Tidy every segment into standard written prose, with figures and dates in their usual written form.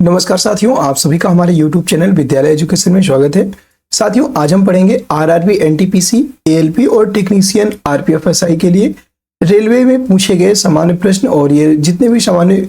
नमस्कार साथियों, आप सभी का हमारे YouTube चैनल विद्यालय एजुकेशन में स्वागत है। साथियों, आज हम पढ़ेंगे आरआरबी, एनटीपीसी, एएलपी और टेक्नीशियन आरपीएफएसआई के लिए रेलवे में पूछे गए सामान्य प्रश्न। और ये जितने भी सामान्य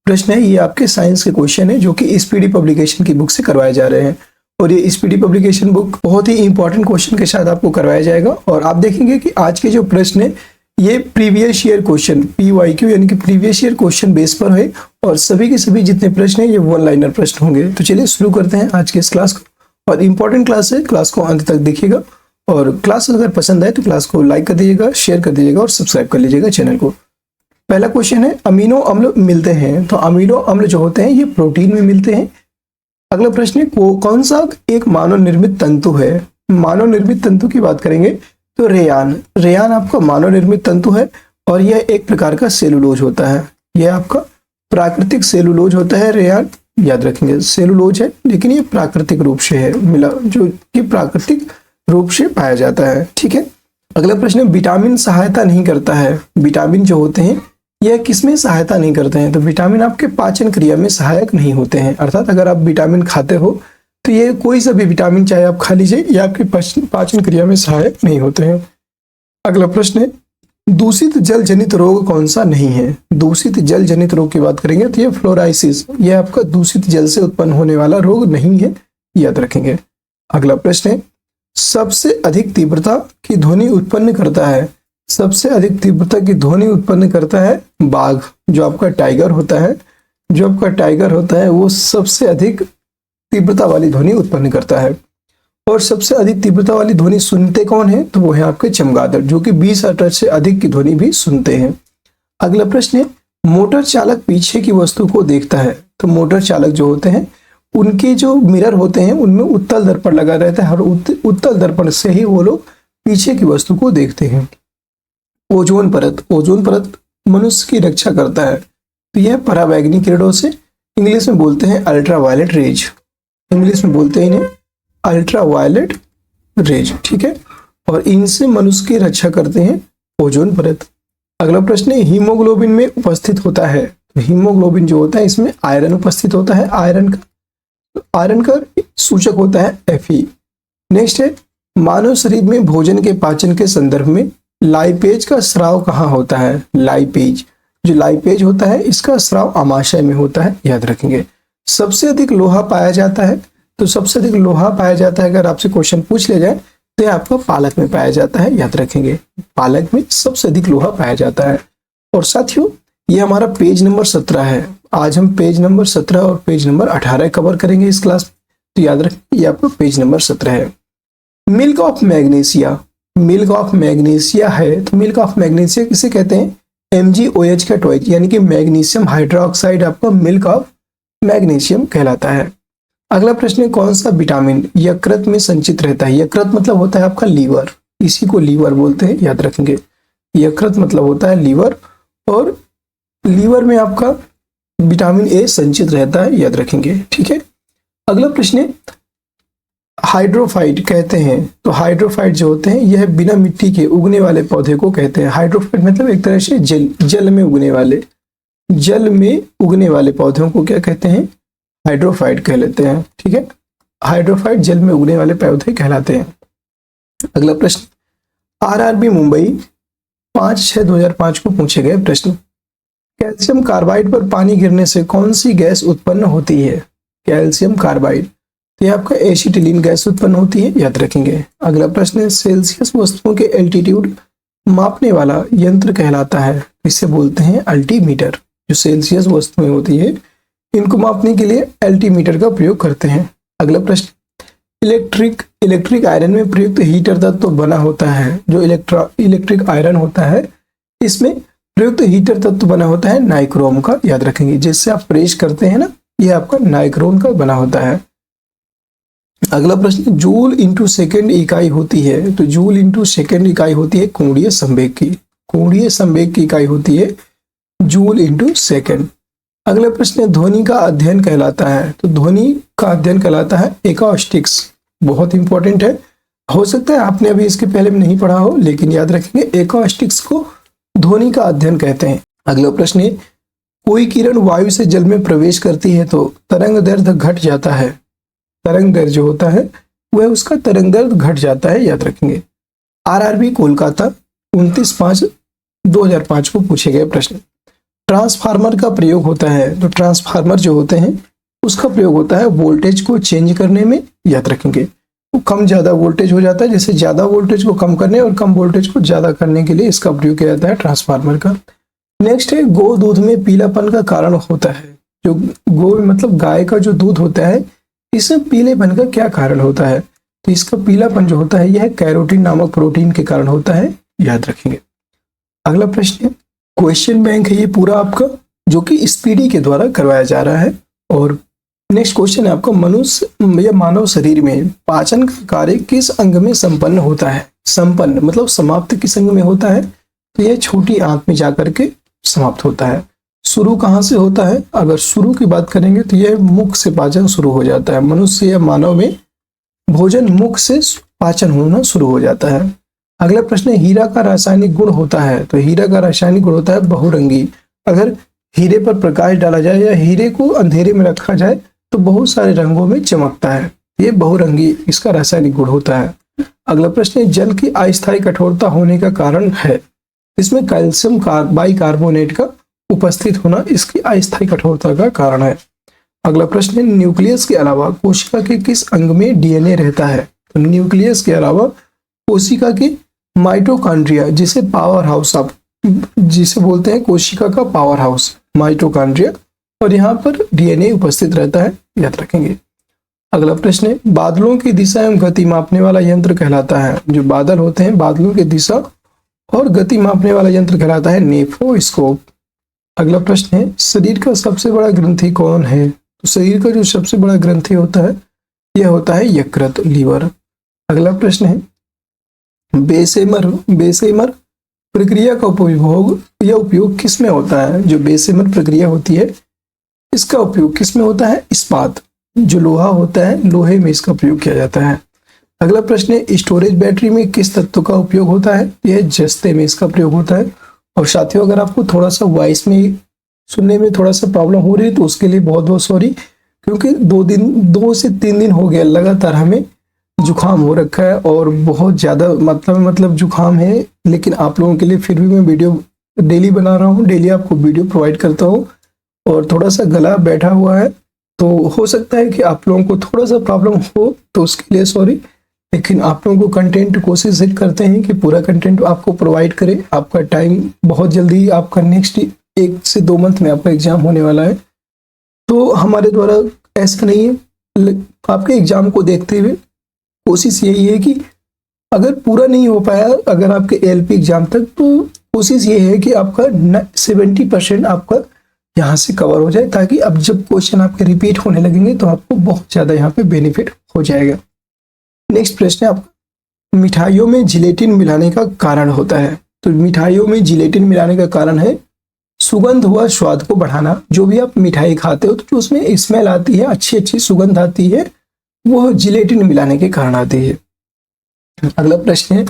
प्रश्न है ये आपके साइंस के क्वेश्चन है जो कि स्पीडी पब्लिकेशन की बुक से करवाए जा रहे हैं। और ये स्पीडी पब्लिकेशन बुक बहुत ही इंपॉर्टेंट क्वेश्चन के साथ आपको करवाया जाएगा। और आप देखेंगे कि आज के जो प्रश्न है ये प्रीवियस ईयर क्वेश्चन PYQ यानी कि प्रीवियस ईयर क्वेश्चन बेस पर है। और सभी के सभी जितने प्रश्न हैं ये वन लाइनर प्रश्न होंगे। तो चलिए शुरू करते हैं आज के इस क्लास को। और इम्पोर्टेंट क्लास है, क्लास को अंत तक देखिएगा। और क्लास अगर पसंद आए तो क्लास को लाइक कर दीजिएगा, शेयर कर दीजिएगा और सब्सक्राइब कर लीजिएगा चैनल को। पहला क्वेश्चन है, अमीनो अम्ल मिलते हैं। तो अमीनो अम्ल जो होते हैं ये प्रोटीन में मिलते हैं। अगला प्रश्न है, कौन सा एक मानव निर्मित तंतु है। मानव निर्मित तंतु की बात करेंगे तो रेयान आपका मानव निर्मित तंतु है। और यह एक प्रकार का सेलुलोज होता है। यह आपका प्राकृतिक सेलुलोज होता है। रेयान याद रखेंगे सेलुलोज है लेकिन ये प्राकृतिक रूप से है मिला, जो कि प्राकृतिक रूप से पाया जाता है। ठीक है। अगला प्रश्न है, विटामिन सहायता नहीं करता है। विटामिन जो होते हैं यह किसमें सहायता नहीं करते हैं। तो विटामिन आपके पाचन क्रिया में सहायक नहीं होते हैं। अर्थात अगर आप विटामिन खाते हो तो ये कोई सा भी विटामिन चाहे आप खा लीजिए, ये आपके पाचन क्रिया में सहायक नहीं होते हैं। अगला प्रश्न है, दूषित जल जनित रोग कौन सा नहीं है। दूषित जल जनित रोग की बात करेंगे तो ये फ्लोराइसिस, यह आपका दूषित जल से उत्पन्न होने वाला रोग नहीं है, याद रखेंगे। अगला प्रश्न है, सबसे अधिक तीव्रता की ध्वनि उत्पन्न करता है। सबसे अधिक तीव्रता की ध्वनि उत्पन्न करता है बाघ। जो आपका टाइगर होता है वो सबसे अधिक तीव्रता वाली ध्वनि उत्पन्न करता है। और सबसे अधिक तीव्रता वाली ध्वनि सुनते कौन है। तो वो है आपके चमगादड़, जो कि 20 हर्ट्ज से अधिक की ध्वनि भी सुनते हैं। अगला प्रश्न है, मोटर चालक पीछे की वस्तु को देखता है। तो मोटर चालक जो होते हैं उनके जो मिरर होते हैं उनमें उत्तल दर्पण लगा रहता है। हर उत्तल दर्पण से ही वो लोग पीछे की वस्तु को देखते हैं। ओजोन परत मनुष्य की रक्षा करता है। तो यह पराबैंगनी किरणों से इंग्लिश में बोलते हैं अल्ट्रावायलेट रेज। इंग्लिश में बोलते हैं इन्हें अल्ट्रावायलेट रेज। ठीक है। और इनसे मनुष्य की रक्षा करते हैं ओजोन परत। अगला प्रश्न है, हीमोग्लोबिन में उपस्थित होता है। तो हीमोग्लोबिन जो होता है इसमें आयरन उपस्थित होता है। आयरन का सूचक होता है Fe। नेक्स्ट है, मानव शरीर में भोजन के पाचन के संदर्भ में लाइपेज का स्राव कहाँ होता है। लाइपेज होता है इसका स्राव आमाशय में होता है, याद रखेंगे। सबसे अधिक लोहा पाया जाता है। तो सबसे अधिक लोहा पाया जाता है अगर आपसे क्वेश्चन पूछ ले जाए तो ये आपका पालक में पाया जाता है, याद रखेंगे। पालक में सबसे अधिक लोहा पाया जाता है। और साथियों ये हमारा पेज नंबर 17 है। आज हम पेज नंबर 17 और पेज नंबर 18 कवर करेंगे इस क्लास में। तो याद रखें ये आपका पेज नंबर 17 है। मिल्क ऑफ मैग्नीशिया है। तो मिल्क ऑफ मैग्नीशिया किसे कहते हैं, MgOH का टॉइज यानी कि मैग्नीशियम हाइड्रोक्साइड आपका मिल्क ऑफ मैग्नीशियम कहलाता है। अगला प्रश्न है, कौन सा विटामिन यकृत में संचित रहता है। यकृत मतलब होता है आपका लीवर, इसी को लीवर बोलते हैं, याद रखेंगे। यकृत मतलब होता है लीवर। और लीवर में आपका विटामिन A संचित रहता है, याद रखेंगे। ठीक है। अगला प्रश्न है, हाइड्रोफाइट कहते हैं। तो हाइड्रोफाइट जो होते हैं यह बिना मिट्टी के उगने वाले पौधे को कहते हैं। हाइड्रोफाइट मतलब एक तरह से जल में उगने वाले पौधों को क्या कहते हैं, हाइड्रोफाइट कह लेते हैं। ठीक है। हाइड्रोफाइट जल में उगने वाले पौधे कहलाते हैं। अगला प्रश्न, आरआरबी मुंबई 5/6/2005 को पूछे गए प्रश्न, कैल्शियम कार्बाइड पर पानी गिरने से कौन सी गैस उत्पन्न होती है। कैल्शियम कार्बाइड, तो ये आपका एसिटिलीन गैस उत्पन्न होती है, याद रखेंगे। अगला प्रश्न है, सेल्सियस वस्तुओं के एल्टीट्यूड मापने वाला यंत्र कहलाता है। इसे बोलते हैं अल्टीमीटर। जो सेल्सियस वस्तुएं होती है इनको मापने के लिए अल्टीमीटर का प्रयोग करते हैं। अगला प्रश्न, इलेक्ट्रिक आयरन में प्रयुक्त हीटर तत्व बना होता है। जो इलेक्ट्रिक आयरन होता है इसमें प्रयुक्त हीटर तत्व बना होता है नाइक्रोम का, याद रखेंगे। जिससे आप प्रेस करते हैं ना, यह आपका नाइक्रोम का बना होता है। अगला प्रश्न, जूल इंटू सेकेंड इकाई होती है। तो जूल इंटू सेकेंड इकाई होती है कोणीय संवेग की। कोणीय संवेग की इकाई होती है जूल इंटू सेकेंड। अगला प्रश्न है, ध्वनि का अध्ययन कहलाता है। तो ध्वनि का अध्ययन कहलाता है एकॉस्टिक्स। बहुत इंपॉर्टेंट है, हो सकता है आपने अभी इसके पहले में नहीं पढ़ा हो, लेकिन याद रखेंगे एकॉस्टिक्स को ध्वनि का अध्ययन कहते हैं। अगला प्रश्न है, कोई किरण वायु से जल में प्रवेश करती है तो तरंग दैर्ध्य घट जाता है। तरंग दैर्ध्य जो होता है वह उसका तरंग दैर्ध्य घट जाता है, याद रखेंगे। आरआरबी कोलकाता 29/5/2005 को पूछे गए प्रश्न। ट्रांसफार्मर का प्रयोग होता है, तो ट्रांसफार्मर जो होते हैं उसका प्रयोग होता है वोल्टेज को चेंज करने में, याद रखेंगे। वो कम ज़्यादा वोल्टेज हो जाता है, जैसे ज़्यादा वोल्टेज को कम करने और कम वोल्टेज को ज़्यादा करने के लिए इसका प्रयोग किया जाता है ट्रांसफार्मर का। नेक्स्ट है गो दूध में पीलापन का कारण होता है। जो गो मतलब गाय का जो दूध होता है इसमें पीलेपन का क्या कारण होता है, तो इसका पीलापन जो होता है यह कैरोटीन नामक प्रोटीन के कारण होता है, याद रखेंगे। अगला प्रश्न है, क्वेश्चन बैंक है ये पूरा आपका, जो कि स्पीडी के द्वारा करवाया जा रहा है। और नेक्स्ट क्वेश्चन है आपका, मनुष्य या मानव शरीर में पाचन का कार्य किस अंग में संपन्न होता है। संपन्न मतलब समाप्त किस अंग में होता है, तो यह छोटी आंत में जाकर के समाप्त होता है। शुरू कहाँ से होता है, अगर शुरू की बात करेंगे तो यह मुख से पाचन शुरू हो जाता है। मनुष्य या मानव में भोजन मुख से पाचन होना शुरू हो जाता है। अगला प्रश्न है, हीरा का रासायनिक गुण होता है, तो हीरा का रासायनिक गुण होता है बहुरंगी। अगर हीरे पर प्रकाश डाला जाए या हीरे को अंधेरे में रखा जाए तो बहुत सारे रंगों में चमकता है, ये बहुरंगी इसका रासायनिक गुण होता है। अगला प्रश्न है, जल की अस्थायी कठोरता होने का कारण है, इसमें कैल्शियम बाइकार्बोनेट का उपस्थित होना इसकी अस्थायी कठोरता का कारण है। अगला प्रश्न है, न्यूक्लियस के अलावा कोशिका के किस अंग में डीएनए रहता है, तो न्यूक्लियस के अलावा कोशिका के माइटोकॉन्ड्रिया, जिसे पावर हाउस आप जिसे बोलते हैं कोशिका का पावर हाउस माइटोकॉन्ड्रिया, और यहाँ पर डीएनए उपस्थित रहता है, याद रखेंगे। अगला प्रश्न है, बादलों की दिशा एवं गति मापने वाला यंत्र कहलाता है। जो बादल होते हैं बादलों की दिशा और गति मापने वाला यंत्र कहलाता है नेफोस्कोप। अगला प्रश्न है, शरीर का सबसे बड़ा ग्रंथि कौन है, तो शरीर का जो सबसे बड़ा ग्रंथि होता है यह होता है यकृत, लीवर। अगला प्रश्न है, बेसेमर प्रक्रिया का उपयोग या उपयोग किस में होता है। जो बेसेमर प्रक्रिया होती है इसका उपयोग किस में होता है, इस्पात, जो लोहा होता है लोहे में इसका प्रयोग किया जाता है। अगला प्रश्न है, स्टोरेज बैटरी में किस तत्व का उपयोग होता है, यह जस्ते में इसका प्रयोग होता है। और साथियों, अगर आपको थोड़ा सा वॉइस में सुनने में थोड़ा सा प्रॉब्लम हो रही है तो उसके लिए बहुत बहुत सॉरी, क्योंकि 2 से 3 दिन हो गया लगातार हमें जुकाम हो रखा है और बहुत ज़्यादा मतलब जुकाम है। लेकिन आप लोगों के लिए फिर भी मैं वीडियो डेली बना रहा हूँ, डेली आपको वीडियो प्रोवाइड करता हूँ, और थोड़ा सा गला बैठा हुआ है तो हो सकता है कि आप लोगों को थोड़ा सा प्रॉब्लम हो, तो उसके लिए सॉरी। लेकिन आप लोगों को कंटेंट कोशिश करते हैं कि पूरा कंटेंट आपको प्रोवाइड करें। आपका टाइम बहुत जल्दी, आपका नेक्स्ट 1 से 2 मंथ में आपका एग्जाम होने वाला है, तो हमारे द्वारा ऐसा नहीं है। आपके एग्जाम को देखते हुए कोशिश यही है कि अगर पूरा नहीं हो पाया अगर आपके एएलपी एग्जाम तक, तो कोशिश ये है कि आपका 70% आपका यहाँ से कवर हो जाए, ताकि अब जब क्वेश्चन आपके रिपीट होने लगेंगे तो आपको बहुत ज़्यादा यहाँ पे बेनिफिट हो जाएगा। नेक्स्ट प्रश्न है आपका, मिठाइयों में जिलेटिन मिलाने का कारण होता है, तो मिठाइयों में जिलेटिन मिलाने का कारण है सुगंध हुआ स्वाद को बढ़ाना। जो भी आप मिठाई खाते हो तो जो उसमें स्मेल आती है, अच्छी अच्छी सुगंध आती है, वो जिलेटिन मिलाने के कारण आती है। अगला प्रश्न है,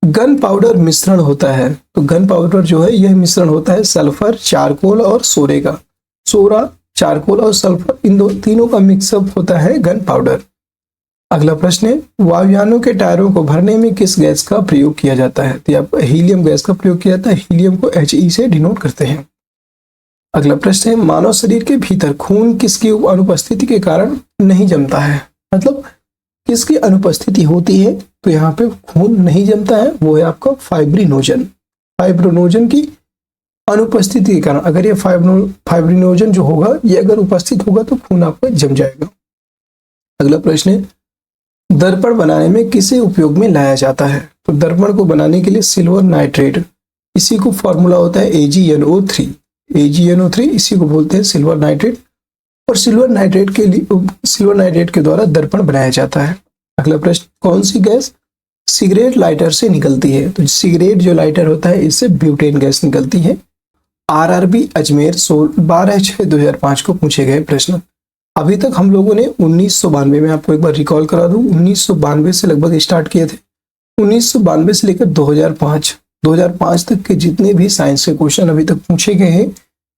गन पाउडर मिश्रण होता है, तो गन पाउडर जो है यह मिश्रण होता है सल्फर, चारकोल और सोरे का। सोरा, चारकोल और सल्फर, इन तीनों का मिक्सअप होता है गन पाउडर। अगला प्रश्न है, वायुयानों के टायरों को भरने में किस गैस का प्रयोग किया जाता है, तो यहाँ हीलियम गैस का प्रयोग किया जाता है। हीलियम को He से डिनोट करते हैं। अगला प्रश्न है, मानव शरीर के भीतर खून किसकी अनुपस्थिति के कारण नहीं जमता है, मतलब किसकी अनुपस्थिति होती है, तो यहाँ पे खून नहीं जमता है, वो है आपका फाइब्रिनोजन। फाइब्रिनोजन की अनुपस्थिति के कारण, अगर ये फाइब्रिनोजन जो होगा ये अगर उपस्थित होगा तो खून आपका जम जाएगा। अगला प्रश्न है, दर्पण बनाने में किसे उपयोग में लाया जाता है, तो दर्पण को बनाने के लिए सिल्वर नाइट्रेट, इसी को फॉर्मूला होता है AgNO3। AgNO3 इसी को बोलते हैं सिल्वर नाइट्रेट, और सिल्वर नाइट्रेट के द्वारा दर्पण बनाया जाता है। अगला प्रश्न, कौन सी गैस सिगरेट लाइटर से निकलती है, तो सिगरेट जो लाइटर होता है इससे ब्यूटेन गैस निकलती है। RRB अजमेर 12/6/2005 को पूछे गए प्रश्न। अभी तक हम लोगों ने 1992 में, आपको एक बार रिकॉल करा दूं, 1992 से लगभग स्टार्ट किए थे। 1992 से लेकर 2005 तक के जितने भी साइंस के क्वेश्चन अभी तक पूछे गए हैं,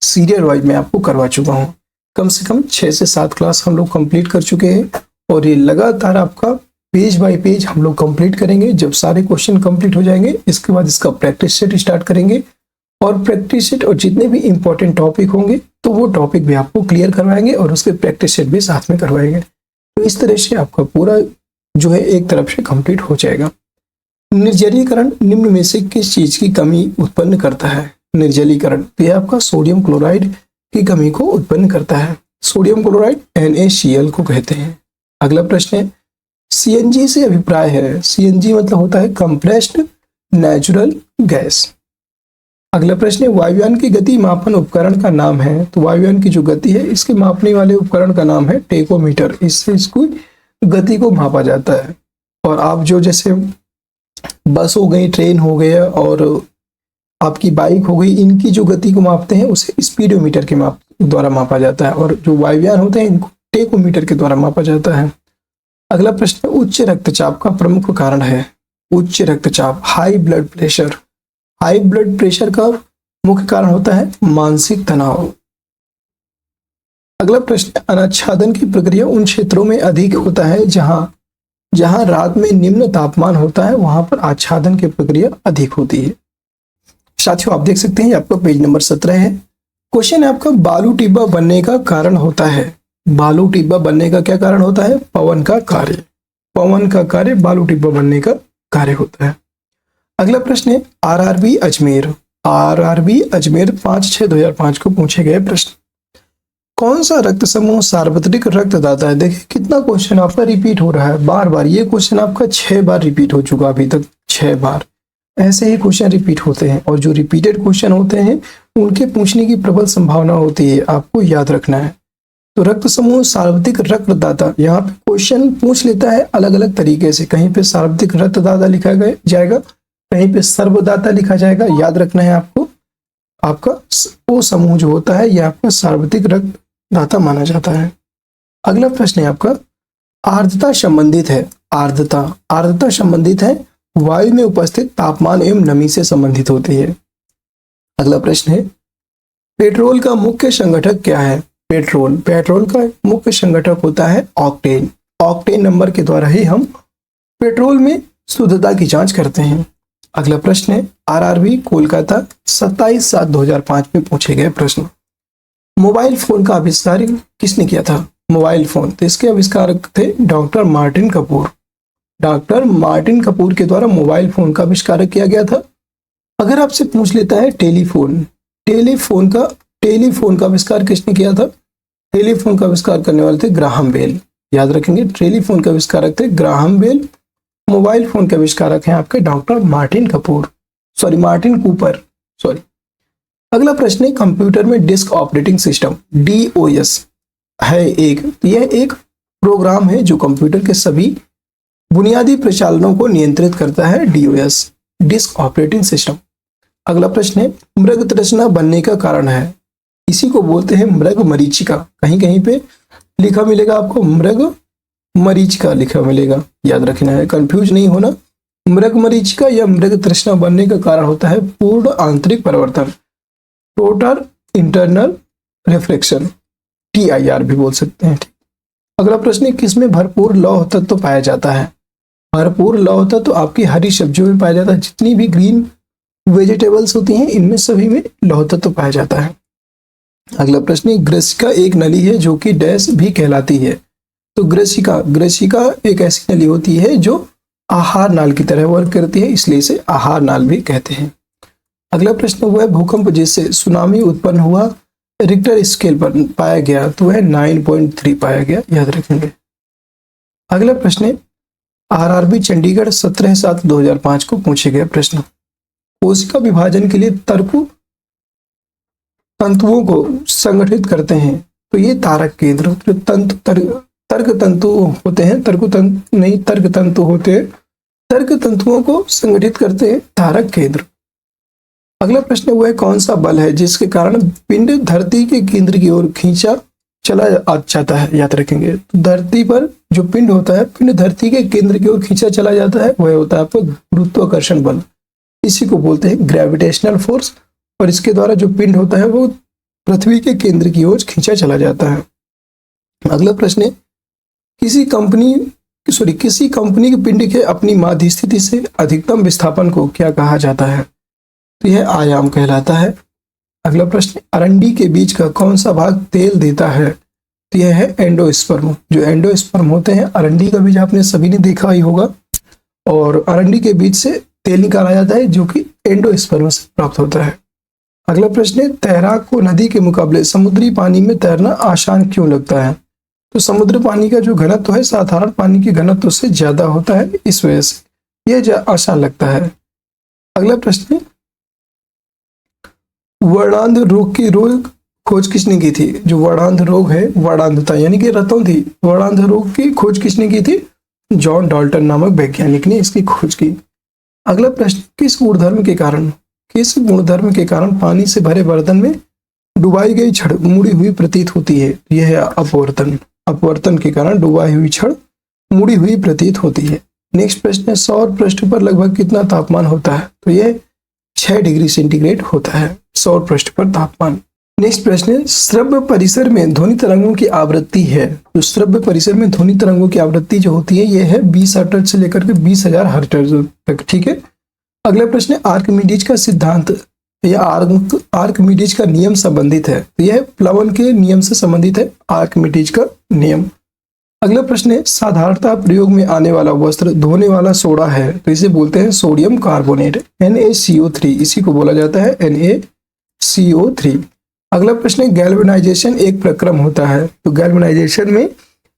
सीरियल वाइज मैं आपको करवा चुका हूँ। कम से कम 6 से 7 क्लास हम लोग कंप्लीट कर चुके हैं और ये लगातार आपका पेज बाय पेज हम लोग कंप्लीट करेंगे। जब सारे क्वेश्चन कंप्लीट हो जाएंगे इसके बाद इसका प्रैक्टिस सेट स्टार्ट करेंगे और प्रैक्टिस सेट और जितने भी इंपॉर्टेंट टॉपिक होंगे तो वो टॉपिक भी आपको क्लियर करवाएंगे और उसके प्रैक्टिस सेट भी साथ में करवाएंगे। तो इस तरह से आपका पूरा जो है एक तरफ से कंप्लीट हो जाएगा। निर्जलीकरण निम्न में से किस चीज की कमी उत्पन्न करता है? निर्जलीकरण तो यह आपका सोडियम क्लोराइड की कमी को उत्पन्न करता है। सोडियम क्लोराइड NaCl को कहते हैं। अगला प्रश्न है CNG से अभिप्राय है। CNG मतलब होता है कंप्रेस्ड नेचुरल गैस। अगला प्रश्न है वायुयान की गति मापन उपकरण का नाम है। तो वायुयान की जो गति है इसके मापने वाले उपकरण का नाम है टेकोमीटर। इससे इसको गति को मापा जाता है। और आप जो जैसे बस हो गई, ट्रेन हो गया और आपकी बाइक हो गई, इनकी जो गति को मापते हैं उसे स्पीडोमीटर के द्वारा मापा जाता है और जो वायुयान होते हैं इनको टेकोमीटर के द्वारा मापा जाता है। अगला प्रश्न उच्च रक्तचाप का प्रमुख कारण है। उच्च रक्तचाप high blood pressure. High blood pressure का मुख्य कारण होता है मानसिक तनाव। अगला प्रश्न अनाच्छादन की प्रक्रिया उन क्षेत्रों में अधिक होता है जहां रात में निम्न तापमान होता है, वहां पर आच्छादन की प्रक्रिया अधिक होती है। साथियों आप देख सकते हैं आपका पेज नंबर 17 है। क्वेश्चन है आपका बालू टिब्बा बनने का कारण होता है। बालू टिब्बा बनने का क्या कारण होता है? पवन का कार्य। पवन का कार्य बालू टिब्बा बनने का कार्य होता है। अगला प्रश्न है RRB अजमेर। RRB अजमेर 5/6/2005 को पूछे गए प्रश्न। कौन सा रक्त समूह सार्वत्रिक रक्तदाता है? देखिए कितना क्वेश्चन आपका रिपीट हो रहा है बार बार। ये क्वेश्चन आपका 6 बार रिपीट हो चुका अभी तक, 6 बार। ऐसे ही क्वेश्चन रिपीट होते हैं और जो रिपीटेड क्वेश्चन होते हैं उनके पूछने की प्रबल संभावना होती है, आपको याद रखना है। तो रक्त समूह सार्वत्रिक रक्तदाता, यहाँ पे क्वेश्चन पूछ लेता है अलग अलग तरीके से। कहीं पे सार्वत्रिक रक्तदाता लिखा जाएगा, कहीं पे सर्वदाता लिखा जाएगा। याद रखना है आपको, आपका वो समूह जो होता है यह आपका सार्वत्रिक रक्तदाता माना जाता है। अगला प्रश्न है आपका आर्द्रता संबंधित है। आर्द्रता संबंधित है वायु में उपस्थित तापमान एवं नमी से संबंधित होती है। अगला प्रश्न है पेट्रोल का मुख्य संगठक क्या है? पेट्रोल का मुख्य संगठक होता है ऑक्टेन। ऑक्टेन नंबर के द्वारा ही हम पेट्रोल में शुद्धता की जांच करते हैं। अगला प्रश्न है RRB कोलकाता 27/7/2005 में पूछे गए प्रश्न। मोबाइल फोन का आविष्कार किसने किया था? मोबाइल फोन तो इसके आविष्कारक थे doctor Martin Kapoor. Doctor Martin Kapoor के द्वारा मोबाइल फोन का आविष्कार किया गया था। अगर आपसे पूछ लेता है टेलीफोन का आविष्कार किसने किया था? टेलीफोन का आविष्कार करने वाले थे ग्राहम बेल। याद रखेंगे टेलीफोन के आविष्कारक थे ग्राहम बेल। मोबाइल फोन के आविष्कारक हैं आपके डॉक्टर मार्टिन कूपर। अगला प्रश्न है कंप्यूटर में डिस्क ऑपरेटिंग सिस्टम DOS है यह एक प्रोग्राम है जो कंप्यूटर के सभी बुनियादी प्रचालनों को नियंत्रित करता है। DOS disk operating system. अगला प्रश्न है मृग तृष्णा बनने का कारण है। इसी को बोलते हैं मृग मरीचिका। कहीं कहीं पे लिखा मिलेगा आपको मृग मरीचिका लिखा मिलेगा, याद रखना है, कंफ्यूज नहीं होना। मृग मरीचिका या मृग तृष्णा बनने का कारण होता है पूर्ण आंतरिक परिवर्तन, टोटल इंटरनल रिफ्लेक्शन, TIR भी बोल सकते हैं। अगला प्रश्न है किसमें भरपूर लौह तत्व पाया जाता है? भरपूर लौह तत्व आपकी हरी सब्जियों में पाया जाता है। जितनी भी ग्रीन वेजिटेबल्स होती हैं इनमें सभी में लौह तत्व पाया जाता है। अगला प्रश्न है ग्रसिका एक नली है जो कि डैश भी कहलाती है। तो ग्रसिका एक ऐसी नली होती है जो आहार नाल की तरह वर्क करती है, इसलिए इसे आहार नाल भी कहते हैं। अगला प्रश्न हुआ है भूकंप जिससे सुनामी उत्पन्न हुआ रिक्टर स्केल पर पाया गया, तो वह 9.3 पाया गया, याद रखेंगे। अगला प्रश्न है RRB चंडीगढ़ 17/7/2005 को पूछे गए प्रश्न। कोशिका विभाजन के लिए तंतुओं को संगठित करते हैं, तो ये तारक केंद्र जो तर्क तंतुओं को संगठित करते हैं तारक केंद्र। अगला प्रश्न हुआ है कौन सा बल है जिसके कारण पिंड धरती के केंद्र की ओर खींचा चला जाता है, याद रखेंगे। तो धरती पर जो पिंड होता है, पिंड धरती के केंद्र की ओर खींचा चला जाता है, वह होता है आपका गुरुत्वाकर्षण बल। इसी को बोलते हैं ग्रेविटेशनल फोर्स। और इसके द्वारा जो पिंड होता है वो पृथ्वी के केंद्र की ओर खींचा चला जाता है। अगला प्रश्न है, किसी कंपनी के पिंड के अपनी माध्य स्थिति से अधिकतम विस्थापन को क्या कहा जाता है? तो यह आयाम कहलाता है। अगला प्रश्न, अरंडी के बीज का कौन सा भाग तेल देता है? तो यह है एंडोस्पर्म। जो एंडोस्पर्म होते हैं, अरंडी का बीज आपने सभी ने देखा ही होगा, और अरंडी के बीज से तेल निकाला जाता है जो कि एंडोस्पर्म से प्राप्त होता है। अगला प्रश्न है, तैराक को नदी के मुकाबले समुद्री पानी में तैरना आसान क्यों लगता है? तो समुद्र पानी का जो घनत्व है साधारण पानी के घनत्व से ज्यादा होता है, इस वजह से यह आसान लगता है। अगला प्रश्न है, वर्णांध रोग की खोज किसने की थी? जो वर्णांध रोग है, वर्णांधता यानी कि रतों थी, वर्णांध रोग की खोज किसने की थी? जॉन डाल्टन नामक वैज्ञानिक ने इसकी खोज की। अगला प्रश्न, किस गुणधर्म के कारण पानी से भरे बर्तन में डुबाई गई छड़ मुड़ी हुई प्रतीत होती है? यह है अपवर्तन। अपवर्तन के कारण डुबाई हुई छड़ मुड़ी हुई प्रतीत होती है। नेक्स्ट प्रश्न है, सौर पृष्ठ पर लगभग कितना तापमान होता है? तो यह 6 डिग्री सेंटीग्रेड होता है सौर पृष्ठ पर तापमान। नेक्स्ट प्रश्न है, श्रव्य परिसर में ध्वनि तरंगों की आवृत्ति है। तो श्रव्य परिसर में ध्वनि तरंगों की आवृत्ति जो होती है यह है 20 हर्ट्ज से लेकर के 20,000 हर्ट्ज तक। ठीक है। अगला प्रश्न है, आर्किमिडीज का सिद्धांत या आर्किमिडीज का नियम संबंधित है? तो यह प्लवन के नियम से संबंधित है, आर्किमिडीज का नियम। अगला प्रश्न है, साधारणतः प्रयोग में आने वाला वस्त्र धोने वाला सोडा है, तो इसे बोलते हैं सोडियम कार्बोनेट, NaCO3, इसी को बोला जाता है NaCO3। अगला प्रश्न है, गैल्वेनाइजेशन एक प्रक्रम होता है, तो गैल्वेनाइजेशन में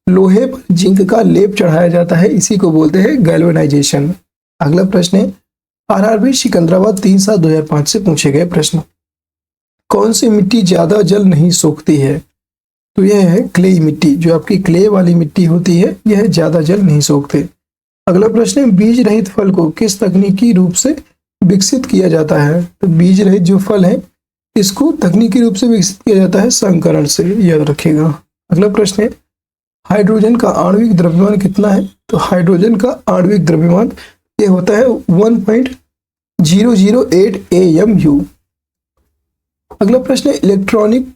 लोहे पर जिंक का लेप चढ़ाया जाता है, इसी को बोलते हैं गैल्वेनाइजेशन। अगला प्रश्न है, RRB सिकंदराबाद 3/7/2005 से पूछे गए प्रश्न, कौन सी मिट्टी ज्यादा जल नहीं सोखती है? तो यह है क्ले मिट्टी, जो आपकी क्ले वाली मिट्टी होती है यह ज्यादा जल नहीं सोखते। अगला प्रश्न है, बीज रहित फल को किस तकनीकी रूप से विकसित किया जाता है? तो बीज रहित जो फल है इसको तकनीकी रूप से विकसित किया जाता है संकरण से, याद रखिएगा। अगला प्रश्न है, हाइड्रोजन का आणविक द्रव्यमान कितना है? तो हाइड्रोजन का आणविक द्रव्यमान ये होता है 1.008 AMU। अगला प्रश्न है, इलेक्ट्रॉनिक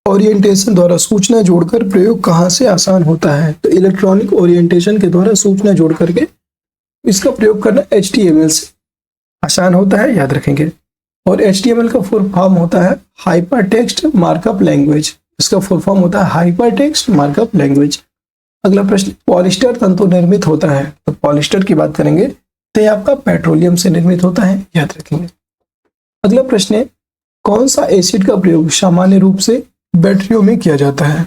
ओरिएंटेशन द्वारा सूचना जोड़कर प्रयोग कहाँ से आसान होता है? तो इलेक्ट्रॉनिक ओरिएंटेशन के द्वारा सूचना जोड़ करके इसका प्रयोग करना HTML से आसान होता है, याद रखेंगे। और HTML का फुल फॉर्म होता है हाइपर टेक्स्ट मार्कअप लैंग्वेज, इसका फुल फॉर्म होता है हाइपर टेक्स्ट मार्कअप लैंग्वेज। अगला प्रश्न, पॉलिस्टर तंतु निर्मित होता है, तो पॉलिस्टर की बात करेंगे तो ये आपका पेट्रोलियम से निर्मित होता है, याद रखेंगे। अगला प्रश्न है, कौन सा एसिड का प्रयोग सामान्य रूप से बैटरियों में किया जाता है?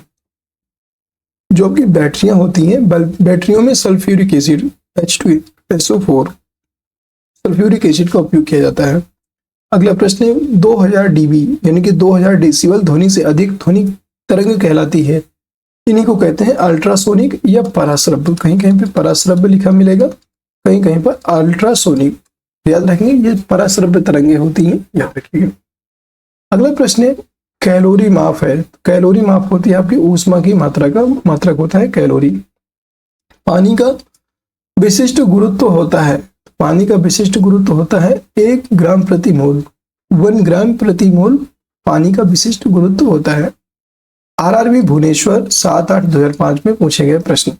जो कि बैटरियां होती हैं, बैटरियों में sulphuric acid H2SO4 sulphuric acid का उपयोग किया जाता है। अगला प्रश्न है, 2000 dB यानी कि 2000 डेसिबल ध्वनि से अधिक ध्वनि तरंग कहलाती है, इन्हीं को कहते हैं अल्ट्रासोनिक या पराश्रव्य। कहीं कहीं पे पराश्रव्य लिखा मिलेगा, कहीं कहीं पर अल्ट्रासोनिक, याद रखेंगे ये पराश्रव्य तरंगे होती हैं, याद रखिएगा। अगला प्रश्न है, कैलोरी माप है। कैलोरी माप होती है आपकी ऊष्मा की मात्रा का मात्रक होता है कैलोरी। पानी का विशिष्ट गुरुत्व होता है, पानी का विशिष्ट गुरुत्व होता है 1 ग्राम प्रति मोल, 1 ग्राम प्रति मोल पानी का विशिष्ट गुरुत्व होता है। RRB भुवनेश्वर 7/8/2005 में पूछे गए प्रश्न,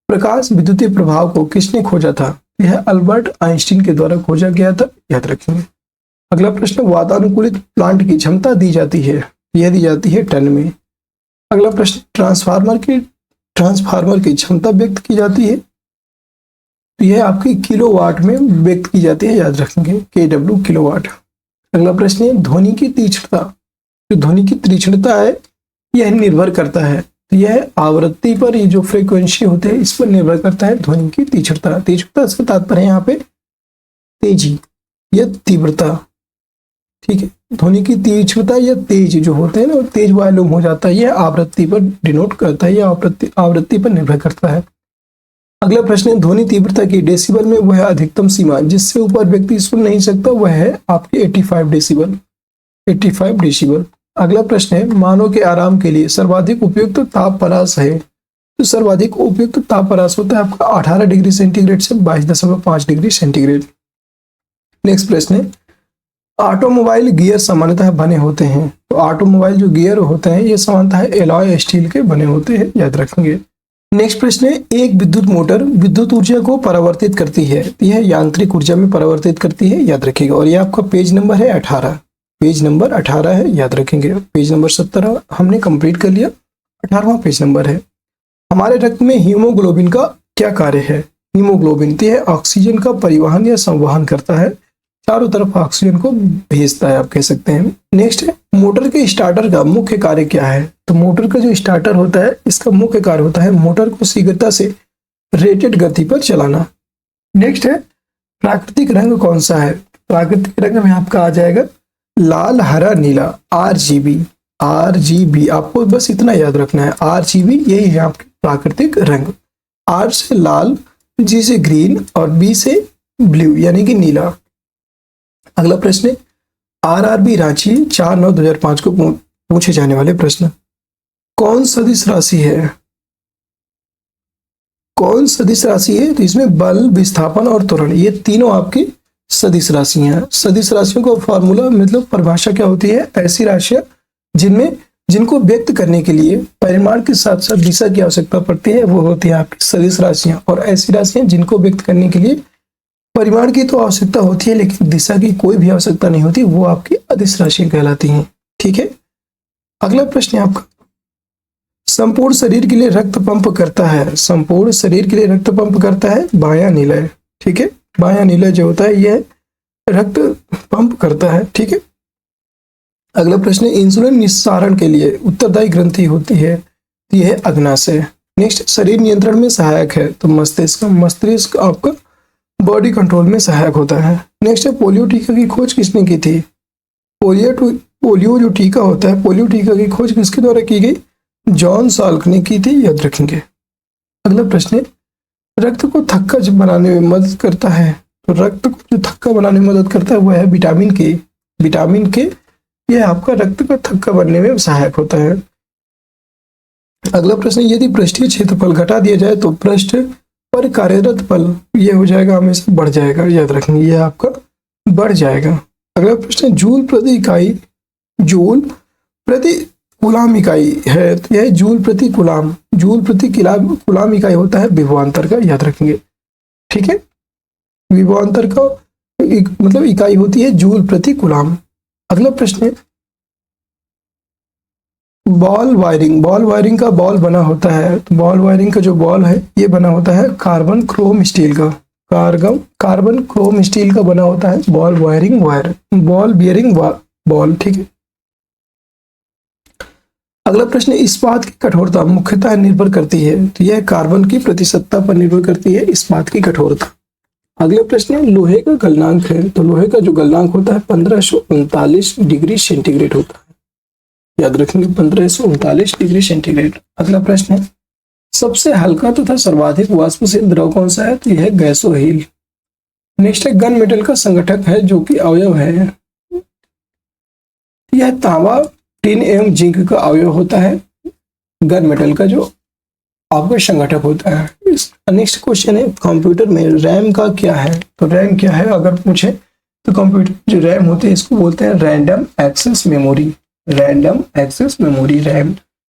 प्रकाश विद्युतीय प्रभाव को किसने खोजा था? यह अल्बर्ट आइंस्टीन के द्वारा खोजा गया था, याद रखेंगे। अगला प्रश्न, वातानुकूलित प्लांट की क्षमता दी जाती है, यह दी जाती है टन में। अगला प्रश्न, ट्रांसफार्मर की क्षमता व्यक्त की जाती है, तो यह आपकी किलोवाट में व्यक्त की जाती है, याद रखेंगे kW किलोवाट। अगला प्रश्न है, ध्वनि की तीक्ष्णता, जो ध्वनि की तीक्ष्णता है यह निर्भर करता है, तो यह आवृत्ति पर, ये जो फ्रीक्वेंसी होते हैं इस पर निर्भर करता है ध्वनि की तीक्ष्णता। तीक्ष्णता से तात्पर्य है यहाँ पे तेजी या तीव्रता, ठीक है। ध्वनि की तीक्ष्णता या तेज जो होते हैं ना, तेज वॉल्यूम हो जाता है, यह आवृत्ति पर डिनोट करता है, यह आवृत्ति पर निर्भर करता है। अगला प्रश्न है, ध्वनि तीव्रता की डेसिबल में वह अधिकतम सीमा जिससे ऊपर व्यक्ति सुन नहीं सकता वह है आपके 85 डेसिबल, 85 डेसिबल। अगला प्रश्न है, मानव के आराम के लिए सर्वाधिक उपयुक्त तापपरास है, तो सर्वाधिक उपयुक्त तापपरास होता है आपका 18 डिग्री सेंटीग्रेड से 22.5 डिग्री सेंटीग्रेड। नेक्स्ट प्रश्न है, ऑटोमोबाइल गियर सामान्यतः बने होते हैं, तो ऑटोमोबाइल जो गियर होते हैं ये सामान्यतः एलॉय स्टील के बने होते हैं, याद रखेंगे। नेक्स्ट प्रश्न है, एक विद्युत मोटर विद्युत ऊर्जा को परावर्तित करती है, यह यांत्रिक ऊर्जा में परावर्तित करती है, याद रखिएगा। और ये आपका पेज नंबर है 18, पेज नंबर 18 है, याद रखेंगे। पेज नंबर 17 हमने कंप्लीट कर लिया, 18वां पेज नंबर है। हमारे रक्त में हीमोग्लोबिन का क्या कार्य है? हीमोग्लोबिन यह ऑक्सीजन का परिवहन या संवहन करता है, चारों तरफ ऑक्सीजन को भेजता है, आप कह सकते हैं। नेक्स्ट है, मोटर के स्टार्टर का मुख्य कार्य क्या है? तो मोटर का जो स्टार्टर होता है इसका मुख्य कार्य होता है मोटर को शीघ्रता से रेटेड गति पर चलाना। नेक्स्ट है, प्राकृतिक रंग कौन सा है? प्राकृतिक रंग में आपका आ जाएगा लाल, हरा, नीला, RGB। RGB आपको बस इतना याद रखना है, RGB यही है आपके प्राकृतिक रंग। R से लाल, G से ग्रीन और B से ब्लू यानी कि नीला। अगला प्रश्न है, RRB रांची 4/9/2005 को पूछे जाने वाले प्रश्न, कौन सदिश राशि है? कौन सदिश राशि है? तो इसमें बल, विस्थापन और त्वरण ये तीनों आपकी सदिश राशि हैं। सदिश राशियों का फॉर्मूला मतलब परिभाषा क्या होती है? ऐसी राशियां जिनको व्यक्त करने के लिए परिमाण के साथ साथ दिशा की आवश्यकता पड़ती है, वो होती है आपकी सदिश राशियां। और ऐसी राशियां जिनको व्यक्त करने के लिए परिमाण की तो आवश्यकता होती है लेकिन दिशा की कोई भी आवश्यकता नहीं होती, वो आपकी अदिश राशियां कहलाती हैं। ठीक है, अगला प्रश्न है आपका, संपूर्ण शरीर के लिए रक्त पंप करता है, संपूर्ण शरीर के लिए रक्त पंप करता है बायां निलय। ठीक है, बायां निलय जो होता है यह रक्त पंप करता है। ठीक है, अगला प्रश्न है, इंसुलिन निस्सारण के लिए उत्तरदायी ग्रंथि होती है, यह है अग्नाशय। नेक्स्ट, शरीर नियंत्रण में सहायक है, तो मस्तिष्क। मस्तिष्क आपका बॉडी कंट्रोल में सहायक होता है। नेक्स्ट है, पोलियो टीका की खोज किसने की थी? पोलियो जो टीका होता है, पोलियो टीका की खोज किसके द्वारा की गई? जॉन साल्क ने की थी, याद रखेंगे। अगला प्रश्न है, रक्त को थक्का बनाने में मदद करता है, तो रक्त को जो थक्का बनाने में मदद करता है वह है विटामिन के। विटामिन के यह आपका रक्त का थक्का बनने में सहायक होता है। अगला प्रश्न, यदि पृष्ठीय क्षेत्रफल घटा दिया जाए तो पृष्ठ पर कार्यरत बल यह हो जाएगा हमेशा बढ़ जाएगा, याद रखेंगे, यह आपका बढ़ जाएगा। अगला प्रश्न, जूल प्रति इकाई, जूल प्रति कूलाम इकाई है, तो यह जूल प्रति कूलाम, जूल प्रति कूलाम इकाई होता है विभवांतर का, याद रखेंगे। ठीक है, विभवांतर का मतलब इकाई होती है जूल प्रति कूलाम। अगला प्रश्न है, बॉल वायरिंग, बॉल वायरिंग का बॉल बना होता है, तो बॉल वायरिंग का जो बॉल है ये बना होता है कार्बन क्रोम स्टील का, कार्बन क्रोम स्टील का बना होता है ball wiring wire, ball bearing ball. ठीक है, अगला प्रश्न, इस्पात की कठोरता मुख्यतः निर्भर करती है, तो यह कार्बन की प्रतिशतता पर निर्भर करती है इस्पात की कठोरता। अगले प्रश्न है, लोहे का गलनांक है, तो लोहे का जो गलनांक होता है 1539 डिग्री सेंटीग्रेड होता है, याद रखेंगे 1539 डिग्री सेंटीग्रेड। अगला प्रश्न है, सबसे हल्का तथा सर्वाधिक वाष्पशील द्रव कौन सा है? तो यह है गैसोहील। नेक्स्ट है, गन मेटल का संगठक है जो कि अवयव है, यह तांबा, टिन एवं जिंक का अवयव होता है, गन मेटल का जो आपका संगठक होता है। नेक्स्ट क्वेश्चन है, कंप्यूटर में रैम का क्या है? तो रैम क्या है अगर पूछे तो कंप्यूटर जो रैम होते हैं इसको बोलते हैं random access memory, random access memory RAM.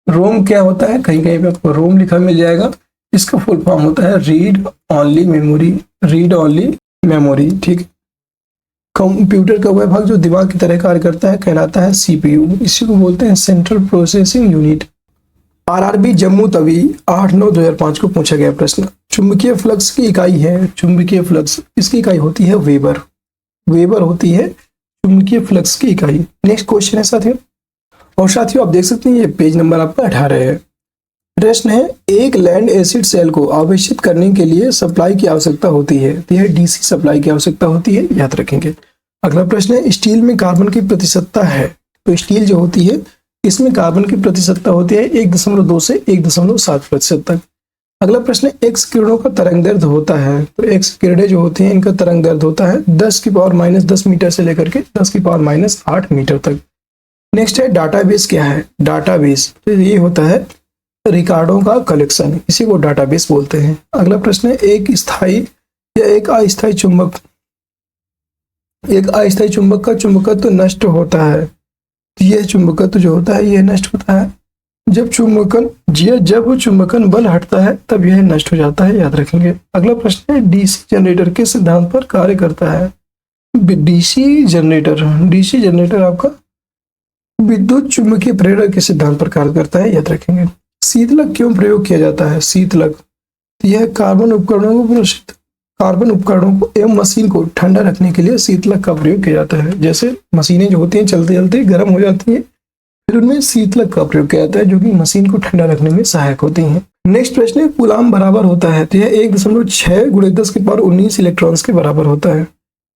ROM क्या होता है? कहीं कहीं पे आपको रोम लिखा मिल जाएगा, इसका फुल फॉर्म होता है read only memory, read only memory. ठीक है, कंप्यूटर का वह भाग जो दिमाग की तरह कार्य करता है कहलाता है CPU, इसी को बोलते हैं central processing unit. RRB Jammu Tawi 8/9/2005 को पूछा गया प्रश्न, चुंबकीय फ्लक्स की इकाई है, चुंबकीय फ्लक्स इसकी इकाई होती है वेबर, वेबर होती है चुंबकीय फ्लक्स की इकाई। नेक्स्ट क्वेश्चन है साथियों, और साथियों आप देख सकते हैं ये पेज नंबर आपका 18 है। प्रश्न है, एक लैंड एसिड सेल को आवेशित करने के लिए सप्लाई की आवश्यकता होती है, तो यह DC सप्लाई की आवश्यकता होती है, याद रखेंगे। अगला प्रश्न है, स्टील में कार्बन की प्रतिशतता है, तो स्टील जो होती है इसमें कार्बन की प्रतिशतता होती है 1.2 से 1.7% तक। अगला प्रश्न है, एक्स किरणों का तरंग दैर्ध्य होता है, तो एक्स किरणें जो होती हैं इनका तरंग दैर्ध्य होता है 10⁻⁻10 मीटर से लेकर के 10⁻⁸ मीटर तक। नेक्स्ट है, डाटाबेस क्या है? डाटाबेस तो ये होता है रिकॉर्डों का कलेक्शन, इसी को डाटाबेस बोलते हैं। अगला प्रश्न है, एक स्थायी या एक अस्थायी चुंबक एक अस्थायी चुंबक का चुंबकत्व नष्ट होता है, तो यह चुंबकत्व जो होता है यह नष्ट होता है जब चुंबकन बल हटता है तब यह नष्ट हो जाता है, याद रखेंगे। अगला प्रश्न है डीसी जनरेटर के सिद्धांत पर कार्य करता है। डीसी जनरेटर आपका विद्युत चुंबकीय प्रेरण के सिद्धांत पर कार्य करता है, याद रखेंगे। शीतलक क्यों प्रयोग किया जाता है? शीतलक यह कार्बन उपकरणों को एवं मशीन को ठंडा रखने के लिए शीतलक का प्रयोग किया जाता है। जैसे मशीनें जो होती हैं चलते चलते गर्म हो जाती हैं, फिर उनमें शीतलक का प्रयोग किया जाता है जो कि मशीन को ठंडा रखने में सहायक होती हैं। नेक्स्ट प्रश्न है कूलाम बराबर होता है, तो यह 1.6 × 10⁻19 इलेक्ट्रॉन्स के बराबर होता है।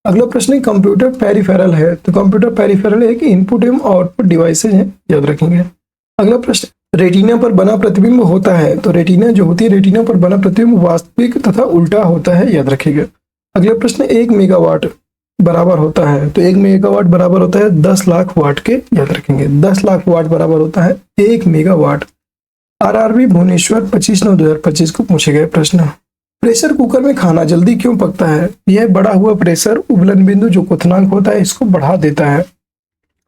अगला प्रश्न है कंप्यूटर पेरिफेरल है, तो कंप्यूटर पेरिफेरल एक इनपुट एवं आउटपुट डिवाइसेज हैं, याद रखेंगे। अगला प्रश्न रेटिना पर बना प्रतिबिंब होता है, तो रेटिना जो होती है रेटिना पर बना प्रतिबिंब वास्तविक तथा उल्टा होता है, याद रखिएगा। अगला प्रश्न 1 मेगावाट बराबर होता है, तो 1 मेगावाट बराबर होता है 10 लाख वाट के, याद रखेंगे। 10 लाख वाट बराबर होता है 1 मेगावाट। आरआरबी भुवनेश्वर 25/9/2025 को पूछे गए प्रश्न। प्रेशर कुकर में खाना जल्दी क्यों पकता है? यह बढ़ा हुआ प्रेशर उबलन बिंदु जो क्वथनांक होता है इसको बढ़ा देता है।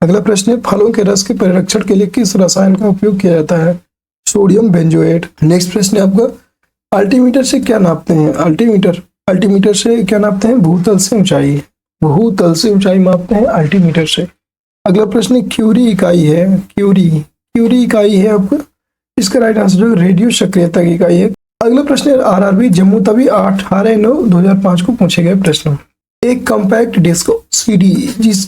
अगला प्रश्न है फलों के रस के परिरक्षण के लिए किस रसायन का उपयोग किया जाता है? Sodium benzoate. नेक्स्ट प्रश्न है आपका अल्टीमीटर से क्या नापते हैं? अल्टीमीटर से क्या नापते हैं? भूतल से ऊंचाई मापते हैं अल्टीमीटर से। अगला प्रश्न क्यूरी इकाई है, क्यूरी इकाई है आपका, इसका राइट आंसर रेडियो सक्रियता की इकाई है। अगला प्रश्न है आरआरबी जम्मू तवी 18/9/2005 को पूछे गए प्रश्न। एक कॉम्पैक्ट डिस्क सीडी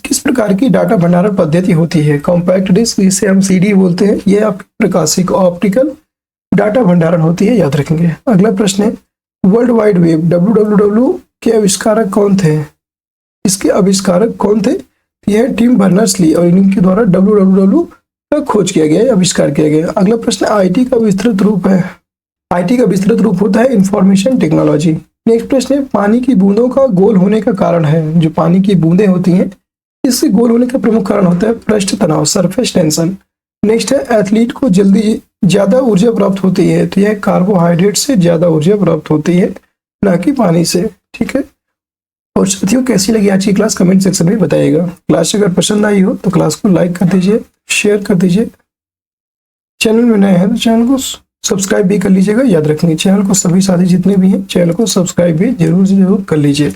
किस प्रकार की डाटा भंडारण पद्धति होती है? कॉम्पैक्ट डिस्क जिसे हम सीडी बोलते हैं, यह आपकी प्रकाशिक ऑप्टिकल डाटा भंडारण होती है, याद रखेंगे। अगला प्रश्न है वर्ल्ड वाइड वेब WWW के आविष्कारक कौन थे? इसके आविष्कारक कौन थे? यह टिम बर्नर्स-ली और इनके द्वारा WWW का खोज किया गया, आविष्कार किया गया। अगला प्रश्न आईटी का विस्तृत रूप है, आईटी का विस्तृत रूप होता है इंफॉर्मेशन टेक्नोलॉजी। नेक्स्ट प्रश्न है पानी की बूंदों का गोल होने का कारण है। जो पानी की बूंदें होती हैं इससे गोल होने का प्रमुख कारण होता है पृष्ठ तनाव, सरफेस टेंशन। नेक्स्ट है एथलीट को ज्यादा ऊर्जा प्राप्त होती है, तो यह कार्बोहाइड्रेट से ज्यादा ऊर्जा प्राप्त होती है, ना कि पानी से, ठीक है। और साथियों कैसी लगी आज की क्लास कमेंट सेक्शन में बताइएगा। क्लास अगर पसंद आई हो तो क्लास को लाइक कर दीजिए, शेयर कर दीजिए। चैनल में नए हैं तो चैनल को सब्सक्राइब भी कर लीजिएगा, याद रखेंगे चैनल को सभी साथी जितने भी हैं चैनल को सब्सक्राइब भी जरूर से जरूर कर लीजिए।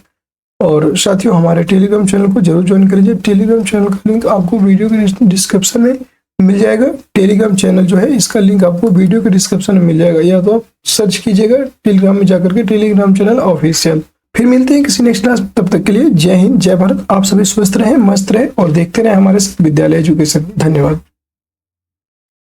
और साथियों हमारे टेलीग्राम चैनल को जरूर ज्वाइन कर लीजिए। टेलीग्राम चैनल का लिंक आपको वीडियो के डिस्क्रिप्शन में मिल जाएगा। टेलीग्राम चैनल जो है इसका लिंक आपको वीडियो के डिस्क्रिप्शन में मिल जाएगा, या तो आप सर्च कीजिएगा टेलीग्राम में जाकर के टेलीग्राम चैनल ऑफिशियल। फिर मिलते हैं किसी नेक्स्ट क्लास, तब तक के लिए जय हिंद जय भारत। आप सभी स्वस्थ रहें, मस्त रहें और देखते रहें हमारे विद्यालय एजुकेशन। धन्यवाद।